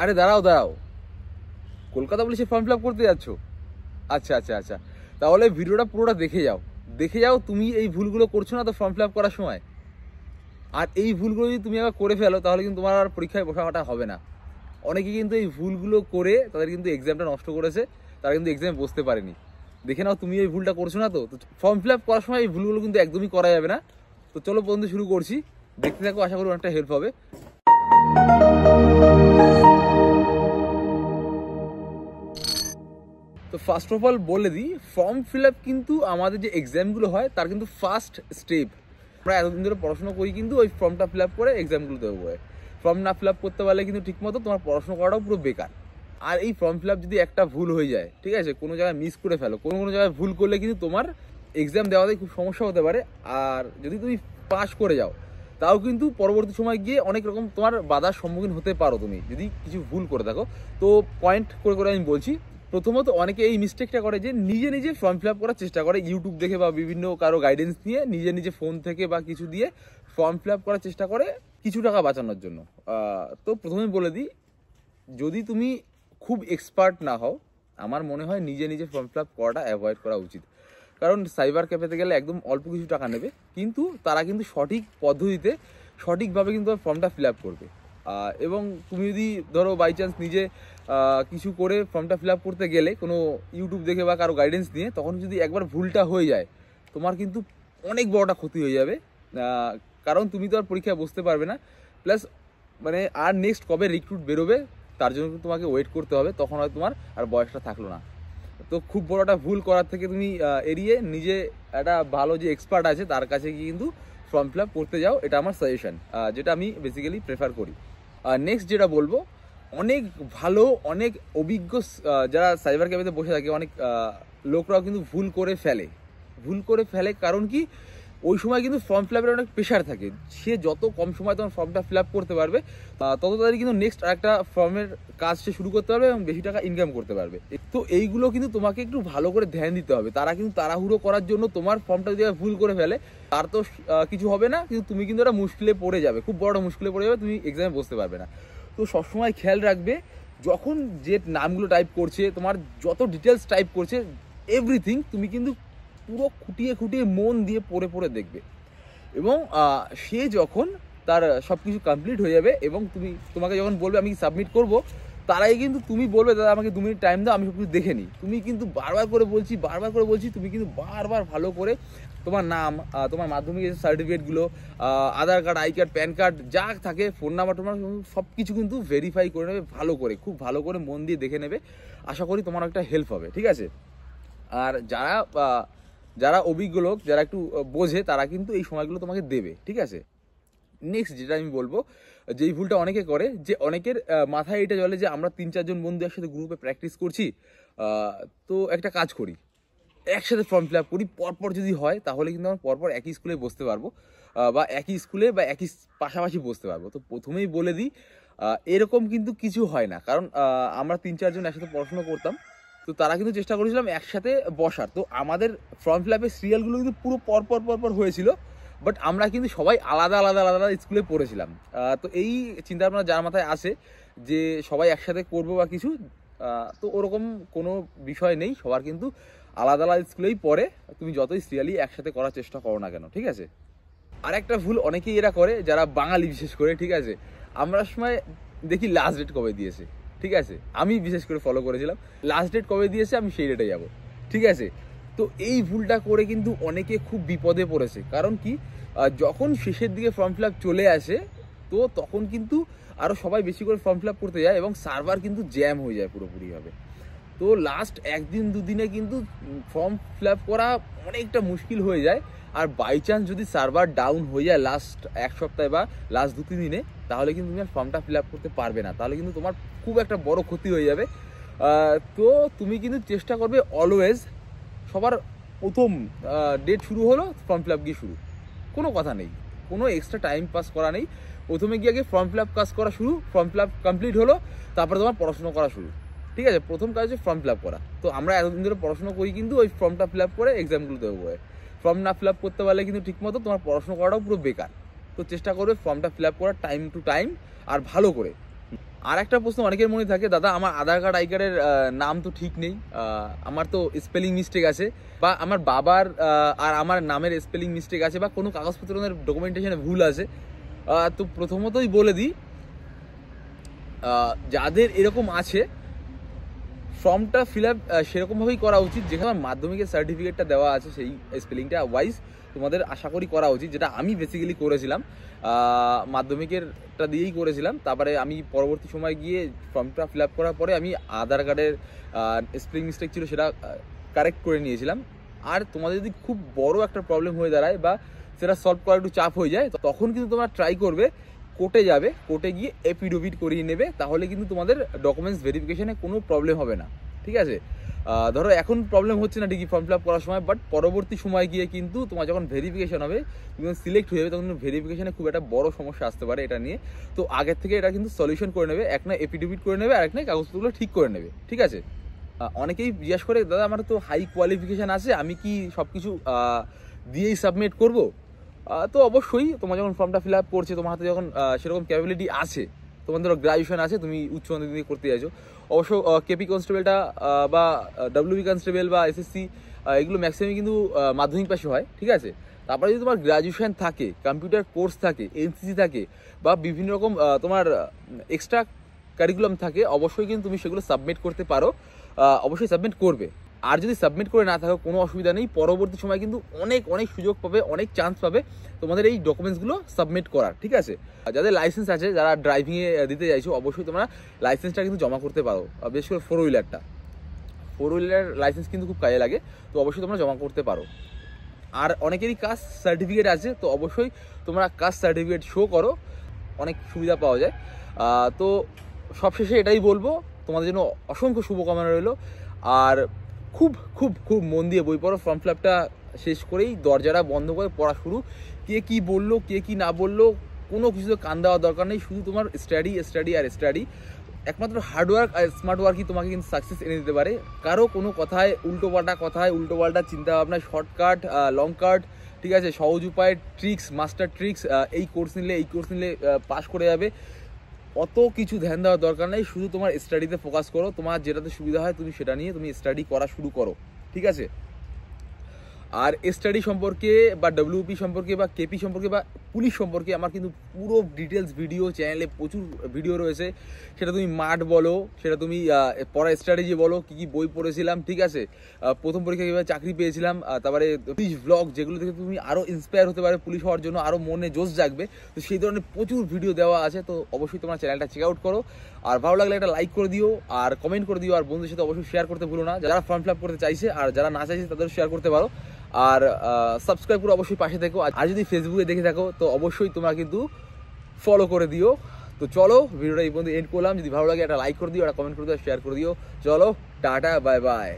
আরে দাঁড়াও দাঁড়াও, কলকাতা পুলিশে ফর্ম ফিল আপ করতে যাচ্ছ? আচ্ছা আচ্ছা আচ্ছা, তাহলে ভিডিওটা পুরোটা দেখে যাও, দেখে যাও তুমি এই ভুলগুলো করছো না তো ফর্ম ফিল আপ করার সময়। আর এই ভুলগুলো যদি তুমি আবার করে ফেলো তাহলে কিন্তু তোমার আর পরীক্ষায় বসাটা হবে না। অনেকে কিন্তু এই ভুলগুলো করে তাদের কিন্তু এক্সামটা নষ্ট করেছে, তারা কিন্তু এক্সামে বসতে পারেনি। দেখে নাও তুমি এই ভুলটা করছো না তো। ফর্ম ফিল আপ করার সময় এই ভুলগুলো কিন্তু একদমই করা যাবে না। তো চলো বন্ধু শুরু করছি, দেখতে থাকো, আশা করি অনেকটা হেল্প হবে। তো ফার্স্ট অফ অল বলে দিই, ফর্ম ফিল আপ কিন্তু আমাদের যে এক্সামগুলো হয় তার কিন্তু ফার্স্ট স্টেপ। আমরা এতদিন ধরে পড়াশোনা করি কিন্তু ওই ফর্মটা ফিল আপ করে এক্সামগুলো দেবো বলে। ফর্ম না ফিল আপ করতে পারলে কিন্তু ঠিকমতো তোমার পড়াশোনা করাটাও পুরো বেকার। আর এই ফর্ম ফিল আপ যদি একটা ভুল হয়ে যায়, ঠিক আছে, কোনো জায়গায় মিস করে ফেলো, কোনো কোনো জায়গায় ভুল করলে কিন্তু তোমার এক্সাম দেওয়াতে খুব সমস্যা হতে পারে। আর যদি তুমি পাস করে যাও তাও কিন্তু পরবর্তী সময় গিয়ে অনেক রকম তোমার বাধার সম্মুখীন হতে পারো তুমি যদি কিছু ভুল করে থাকো। তো পয়েন্ট করে করে আমি বলছি। প্রথমত অনেকে এই মিস্টেকটা করে যে নিজে নিজে ফর্ম ফিল আপ করার চেষ্টা করে, ইউটিউব দেখে বা বিভিন্ন কারো গাইডেন্স নিয়ে নিজে নিজে ফোন থেকে বা কিছু দিয়ে ফর্ম ফিল আপ করার চেষ্টা করে কিছু টাকা বাঁচানোর জন্য। তো প্রথমে বলে দিই, যদি তুমি খুব এক্সপার্ট না হও, আমার মনে হয় নিজে নিজে ফর্ম ফিল আপ করাটা অ্যাভয়েড করা উচিত। কারণ সাইবার ক্যাফেতে গেলে একদম অল্প কিছু টাকা নেবে, কিন্তু তারা কিন্তু সঠিক পদ্ধতিতে সঠিকভাবে কিন্তু ফর্মটা ফিল আপ করবে। এবং তুমি যদি ধরো বাই চান্স নিজে কিছু করে ফর্মটা ফিল আপ করতে গেলে কোনো ইউটিউব দেখে বা কারো গাইডেন্স নিয়ে, তখন যদি একবার ভুলটা হয়ে যায় তোমার কিন্তু অনেক বড়টা ক্ষতি হয়ে যাবে। কারণ তুমি তো আর পরীক্ষায় বসতে পারবে না, প্লাস মানে আর নেক্সট কবে রিক্রুট বেরোবে তার জন্য তোমাকে ওয়েট করতে হবে, তখন হয়তো তোমার আর বয়সটা থাকলো না। তো খুব বড় একটা ভুল করার থেকে তুমি এড়িয়ে নিজে একটা ভালো যে এক্সপার্ট আছে তার কাছে গিয়ে কিন্তু ফর্ম ফিল আপ করতে যাও, এটা আমার সাজেশন, যেটা আমি বেসিক্যালি প্রেফার করি। নেক্সট যেটা বলবো, অনেক ভালো অনেক অভিজ্ঞ যারা সাইবার ক্যাফেতে বসে থাকে, অনেক লোকরাও কিন্তু ভুল করে ফেলে। কারণ কি, ওই সময় কিন্তু ফর্ম ফিল আপের অনেক প্রেশার থাকে। সে যত কম সময় তোমার ফর্মটা ফিল আপ করতে পারবে তত তাড়াতাড়ি কিন্তু নেক্সট আরেকটা ফর্মের কাজ সে শুরু করতে পারবে এবং বেশি টাকা ইনকাম করতে পারবে। তো এইগুলো কিন্তু তোমাকে একটু ভালো করে ধ্যান দিতে হবে। তারা কিন্তু তাড়াহুড়ো করার জন্য তোমার ফর্মটা যদি ভুল করে ফেলে তার তো কিছু হবে না, কিন্তু তুমি কিন্তু একটা মুশকিলে পড়ে যাবে, খুব বড় মুশকিলে পড়ে যাবে, তুমি এক্সামে বসতে পারবে না। তো সবসময় খেয়াল রাখবে, যখন যে নামগুলো টাইপ করছে, তোমার যত ডিটেলস টাইপ করছে, এভরিথিং তুমি কিন্তু পুরো খুঁটিয়ে খুঁটিয়ে মন দিয়ে পড়ে পড়ে দেখবে। এবং সে যখন তার সব কিছু কমপ্লিট হয়ে যাবে এবং তোমাকে যখন বলবে আমি সাবমিট করব, তারাই কিন্তু তুমি বলবে দাদা আমাকে 2 মিনিট টাইম দাও, আমি সব কিছু দেখে নিই। তুমি কিন্তু বারবার করে বলছি, তুমি কিন্তু বারবার ভালো করে তোমার নাম, তোমার মাধ্যমিক সার্টিফিকেটগুলো, Aadhaar card, I card, PAN card যা থাকে, ফোন নাম্বার তোমার সব কিছু কিন্তু ভেরিফাই করে নেবে ভালো করে, খুব ভালো করে মন দিয়ে দেখে নেবে। আশা করি তোমার একটা হেল্প হবে, ঠিক আছে? আর যারা অভিজ্ঞ লোক, যারা একটু বোঝে, তারা কিন্তু এই সময়গুলো তোমাকে দেবে, ঠিক আছে? নেক্সট যেটা আমি বলবো, যেই ভুলটা অনেকে করে, যে অনেকের মাথায় এটা চলে যে আমরা 3-4 জন বন্ধু একসাথে গ্রুপে প্র্যাকটিস করছি, তো একটা কাজ করি, একসাথে ফর্ম ফিল আপ করি, পরপর যদি হয় তাহলে কিন্তু আমরা পরপর একই স্কুলে বসতে পারবো, বা একই স্কুলে বা একই পাশাপাশি বসতে পারবো। তো প্রথমেই বলে দিই, এরকম কিন্তু কিছু হয় না। কারণ আমরা 3-4 জন একসাথে পড়াশোনা করতাম, তো তারা কিন্তু চেষ্টা করেছিলাম একসাথে বসার। তো আমাদের ফর্ম ফিল আপের সিরিয়ালগুলো কিন্তু পুরো পরপর হয়েছিল, বাট আমরা কিন্তু সবাই আলাদা আলাদা আলাদা স্কুলে পড়েছিলাম। তো এই চিন্তাভাবনা যার মাথায় আসে যে সবাই একসাথে করবো বা কিছু, তো ওরকম কোনো বিষয় নেই, সবার কিন্তু আলাদা আলাদা স্কুলেই পড়ে, তুমি যতই সিরিয়ালি একসাথে করার চেষ্টা করো না কেন, ঠিক আছে? আর একটা ভুল অনেকেই এরা করে, যারা বাঙালি বিশেষ করে, ঠিক আছে, আমরা সময় দেখি লাস্ট ডেট কবে দিয়েছে, ঠিক আছে, আমি বিশেষ করে ফলো করেছিলাম লাস্ট ডেট কবে দিয়েছে আমি সেই ডেটে যাব, ঠিক আছে? তো এই ভুলটা করে কিন্তু অনেকে খুব বিপদে পড়েছে। কারণ কি, যখন শেষের দিকে ফর্ম ফিল আপ চলে আসে, তো তখন কিন্তু আরও সবাই বেশি করে ফর্ম ফিল আপ করতে যায় এবং সার্ভার কিন্তু জ্যাম হয়ে যায় পুরোপুরিভাবে। তো লাস্ট 1-2 দিনে কিন্তু ফর্ম ফিল আপ করা অনেকটা মুশকিল হয়ে যায়। আর বাই চান্স যদি সার্ভার ডাউন হয়ে যায় লাস্ট 1 সপ্তাহে বা লাস্ট 2-3 দিনে, তাহলে কিন্তু তুমি আর ফর্মটা ফিল আপ করতে পারবে না, তাহলে কিন্তু তোমার খুব একটা বড় ক্ষতি হয়ে যাবে। তো তুমি কিন্তু চেষ্টা করবে অলওয়েজ, সবার প্রথম ডেট শুরু হলো, ফর্ম ফিল আপ গিয়ে শুরু, কোনো কথা নেই, কোনো এক্সট্রা টাইম পাস করা নেই। প্রথমে গিয়ে আগে ফর্ম ফিল আপ কাজ করা শুরু, ফর্ম ফিল আপ কমপ্লিট হলো, তারপরে তোমার পড়াশোনা করা শুরু, ঠিক আছে? প্রথম কাজ হচ্ছে ফর্ম ফিল আপ করা। তো আমরা এতদিন ধরে পড়াশোনা করি কিন্তু ওই ফর্মটা ফিল আপ করে এক্সামগুলো দেবো বলে। ফর্ম না ফিল আপ করতে পারলে কিন্তু ঠিকমতো তোমার পড়াশোনা করাটাও পুরো বেকার। তো চেষ্টা করবে ফর্মটা ফিল আপ করার টাইম টু টাইম আর ভালো করে। আর একটা প্রশ্ন অনেকের মনে থাকে, দাদা আমার আধার কার্ড আই কার্ডের নাম তো ঠিক নেই, আমার তো স্পেলিং মিস্টেক আছে, বা আমার বাবার আর আমার নামের স্পেলিং মিস্টেক আছে, বা কোনো কাগজপত্রের ডকুমেন্টেশনে ভুল আছে। তো প্রথমতই বলে দিই, যাদের এরকম আছে ফর্মটা ফিল আপ সেরকমভাবেই করা উচিত, যেখানে মাধ্যমিকের সার্টিফিকেটটা দেওয়া আছে সেই স্পেলিংটা ওয়াইজ তোমাদের আশা করি করা উচিত, যেটা আমি বেসিক্যালি করেছিলাম, মাধ্যমিকেরটা দিয়েই করেছিলাম। তারপরে আমি পরবর্তী সময় গিয়ে ফর্মটা ফিল আপ করার পরে আমি আধার কার্ডের স্পেলিং মিস্টেক ছিল সেটা কারেক্ট করে নিয়েছিলাম। আর তোমাদের যদি খুব বড় একটা প্রবলেম হয়ে দাঁড়ায় বা সেটা সলভ করা একটু চাপ হয়ে যায়, তখন কিন্তু তোমরা ট্রাই করবে কোর্টে যাবে, কোর্টে গিয়ে এফিডেভিট করিয়ে নেবে, তাহলে কিন্তু তোমাদের ডকুমেন্টস ভেরিফিকেশনে কোনো প্রবলেম হবে না। ঠিক আছে, ধরো এখন প্রবলেম হচ্ছে না ঠিকই ফর্ম ফিল আপ করার সময়, বাট পরবর্তী সময় গিয়ে কিন্তু তোমার যখন ভেরিফিকেশন হবে, তুমি সিলেক্ট হয়ে যাবে, তখন ভেরিফিকেশনে খুব একটা বড় সমস্যা আসতে পারে এটা নিয়ে। তো আগের থেকে এটা কিন্তু সলিউশন করে নেবে, এক না এফিডেভিট করে নেবে, আর এক না কাগজপত্রগুলো ঠিক করে নেবে। ঠিক আছে, অনেকেই জিজ্ঞেস করে, দাদা আমার তো হাই কোয়ালিফিকেশান আছে, আমি কি সব কিছু দিয়েই সাবমিট করবো? তো অবশ্যই তোমার যখন ফর্মটা ফিল আপ করছে, তোমার হাতে যখন সেরকম ক্যাপাবিলিটি আছে, তোমার ধরো গ্রাজুয়েশন আছে, তুমি উচ্চ মাধ্যমিক করতে চাইছো, অবশ্য কেপি কনস্টেবলটা বা ডাব্লিউবি কনস্টেবল বা এসএসসি এগুলো ম্যাক্সিমাম কিন্তু মাধ্যমিক পাশে হয়। ঠিক আছে, তারপরে যদি তোমার গ্রাজুয়েশন থাকে, কম্পিউটার কোর্স থাকে, এনসিসি থাকে, বা বিভিন্ন রকম তোমার এক্সট্রা কারিকুলাম থাকে, অবশ্যই কিন্তু তুমি সেগুলো সাবমিট করতে পারো, অবশ্যই সাবমিট করবে। আর যদি সাবমিট করে না থাকো কোনো অসুবিধা নেই, পরবর্তী সময় কিন্তু অনেক অনেক সুযোগ পাবে, অনেক চান্স পাবে তোমাদের এই ডকুমেন্টসগুলো সাবমিট করার। ঠিক আছে, যাদের লাইসেন্স আছে, যারা ড্রাইভিংয়ে দিতে চাইছো, অবশ্যই তোমরা লাইসেন্সটা কিন্তু জমা করতে পারো, বিশেষ করে ফোর হুইলার লাইসেন্স কিন্তু খুব কাজে লাগে, তো অবশ্যই তোমরা জমা করতে পারো। আর অনেকেরই কাস্ট সার্টিফিকেট আছে, তো অবশ্যই তোমরা কাস্ট সার্টিফিকেট শো করো, অনেক সুবিধা পাওয়া যায়। তো সবশেষে এটাই বলবো, তোমাদের জন্য অসংখ্য শুভকামনা রইল। আর খুব খুব খুব মন দিয়ে বই পড়ো, ফর্ম ফিল আপটা শেষ করেই দরজাটা বন্ধ করে পড়া শুরু। কে কি বললো, কে কি না বললো, কোনো কিছুতে কান দেওয়ার দরকার নেই, শুধু তোমার স্টাডি স্টাডি আর স্টাডি। একমাত্র হার্ডওয়ার্ক আর স্মার্ট ওয়ার্কই তোমাকে কিন্তু সাকসেস এনে দিতে পারে। কারো কোনো কথায় উল্টোপাল্টা চিন্তাভাবনা, শর্টকাট লং কাট, ঠিক আছে, সহজ উপায়, ট্রিক্স, মাস্টার ট্রিক্স, এই কোর্স নিলে পাস করে যাবে, অত কিছু ধ্যান দেওয়ার দরকার নেই। শুধু তোমার স্টাডিতে ফোকাস করো, তোমার যেটাতে সুবিধা হয় তুমি সেটা নিয়ে তুমি স্টাডি করা শুরু করো। ঠিক আছে, আর স্টাডি সম্পর্কে বা ডব্লিউপি সম্পর্কে বা কেপি সম্পর্কে বা পুলিশ সম্পর্কে আমার কিন্তু পুরো ডিটেলস ভিডিও চ্যানেলে প্রচুর ভিডিও রয়েছে। সেটা তুমি মাঠ বলো, সেটা তুমি পড়া স্ট্র্যাটেজি বলো, কী কী বই পড়েছিলাম, ঠিক আছে, প্রথম পরীক্ষা কীভাবে চাকরি পেয়েছিলাম, তারপরে পুলিশ ব্লগ, যেগুলো থেকে তুমি আরও ইন্সপায়ার হতে পারে পুলিশ হওয়ার জন্য, আরও মনে জোশ জাগবে। তো সেই ধরনের প্রচুর ভিডিও দেওয়া আছে, তো অবশ্যই তোমার চ্যানেলটা চেক আউট করো। আর ভালো লাগলে একটা লাইক করে দিও, আর কমেন্ট করে দিও, আর বন্ধুদের সাথে অবশ্যই শেয়ার করতে ভুলো না। যারা ফর্ম ফিল আপ করতে চাইছে আর যারা না চাইছে তাদের শেয়ার করতে পারো। আর সাবস্ক্রাইব করে অবশ্যই পাশে থেকো। আর যদি ফেসবুকে দেখে থাকো তো অবশ্যই তোমরা কিন্তু ফলো করে দিও। তো চলো, ভিডিওটা এই পর্যন্ত এন্ড করলাম। যদি ভালো লাগে একটা লাইক করে দিও, একটা কমেন্ট করে দিও, শেয়ার করে দিও। চলো, টাটা, বাই বাই।